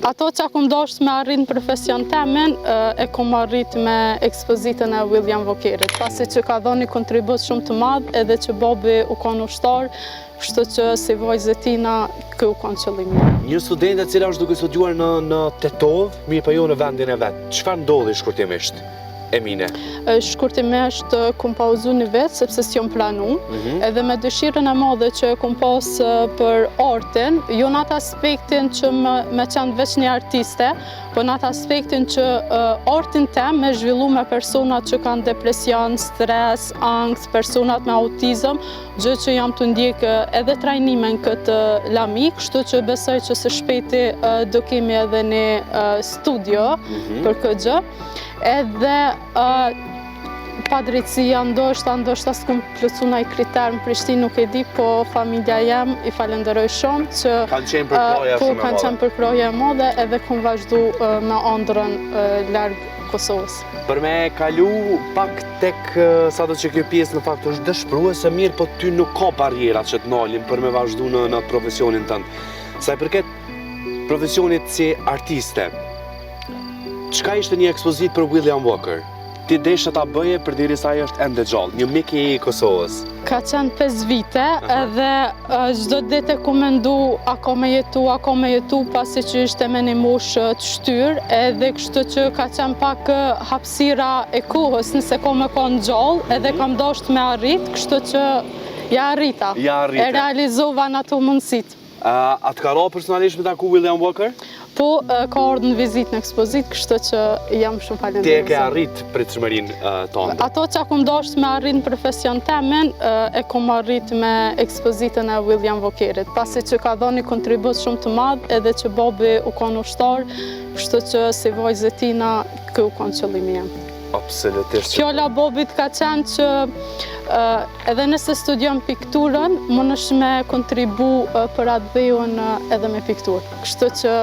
Ato që kom dosht me arrit në profesion temin, e kom arrit me ekspozitën e William Walkerit, pasi që ka dhënë një kontribut shumë të madh edhe që babi u konë ushtar, kështu që si vajzë e tina kë u konë qëllimi. Një studente e cila është duke studiuar në Tetov, mirë po jo në vendin e vet. Çfarë ndodhi shkurtimisht? Emine? Shkurtimisht kom pauzu një vetë, sepse s'jom planu, edhe me dëshirën e madhe që kom pas për artin, jo në atë aspektin që me qenë veç një artiste, po në atë aspektin që artin tem me zhvillu me personat që kanë depresion, stres, angst, personat me autizëm, gjë që jam të ndjekë edhe trajnimen këtë lami, kështu që besoj që së shpejti do kemi edhe një studio për këtë gjë. Edhe pa drejtësia ndoshta s'kom plotsu ndaj kriter në Prishtinë, nuk e di, po familja jem i falenderoj shumë që kanë qenë për proje e madhe edhe kom vazhdu me ëndrrën larg Kosovës. Për me kalu pak tek sado që kjo pjesë në fakt është dëshpëruese mirë, po ty nuk ka barrierat që të nalin për me vazhdu në profesionin tënd. Sa i përket profesionit si artiste, çka ishte një ekspozit për William Walker? Ti desha ta bëje përderisa ai është ende gjallë, një mik i Kosovës. Ka qenë 5 vite edhe çdo ditë ku mendu a ka me jetu pasi që ishte me një moshë të shtyr, edhe kështu që ka qenë pak hapësira e kohës nëse ka me konë gjallë edhe kam dashur me arrit, kështu që ja arrita. E realizova në ato mundësit. A të ka ra personalisht me taku William Walker? Po, ka ardhur në vizitë në ekspozit, kështu që jam shumë falenderoj. Ti e ke arrit pritshmërinë tonë? Ato që kom dashur me arrit në profesion temin, e kom arrit me ekspozitën e William Walkerit, pasi që ka dhënë një kontribut shumë të madh edhe që babi u konë ushtar, kështu që si vajzë e tina kë u konë qëllimi jam. Absolutisht. Fjala babit ka qenë që edhe nëse studion pikturën, mundesh me kontribu për atë dheun edhe me pikturë. Kështu që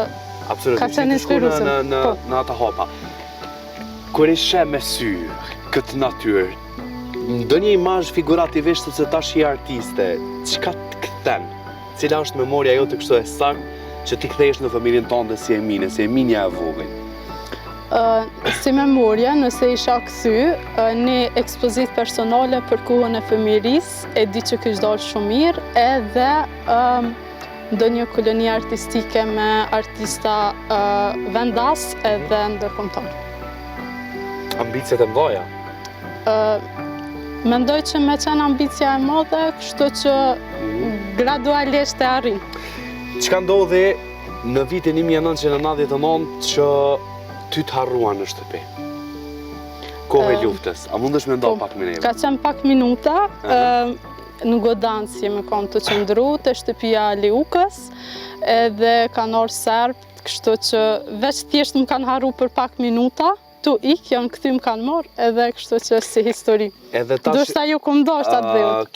ka qenë inspiruese. Në ata hapa. Kur i sheh me sy këtë natyrë, ndonjë imazh figurativisht sepse tash je artiste, çka të kthen? Cila është memoria jote kështu e saktë që ti kthehesh në familjen tënde si Emine, si Eminia e vogël? Si memoria, nëse isha kthy, një ekspozit personale për kohën e fëmijërisë, e di që kishte dalë shumë mirë, edhe ndonjë koloni artistike me artista vendas edhe ndërkombëtar. Ambicet e mëdha? Mendoj që me qenë ambicia e madhe, kështu që gradualisht e arrin. Çka ndodhi në vitin 1999 që ty të harruan në shtëpi? Kohë e luftës. A mundesh me nda pak minuta? Ka qenë pak minuta. Në Godancë jemi konë të qëndru të shtëpia Liukës, edhe kanë orë serbt, kështu që veç thjesht më kanë harru për pak minuta, tu janë këty më kanë morë, edhe kështu që si histori. Do shta ju këmë dosht atë dhejut.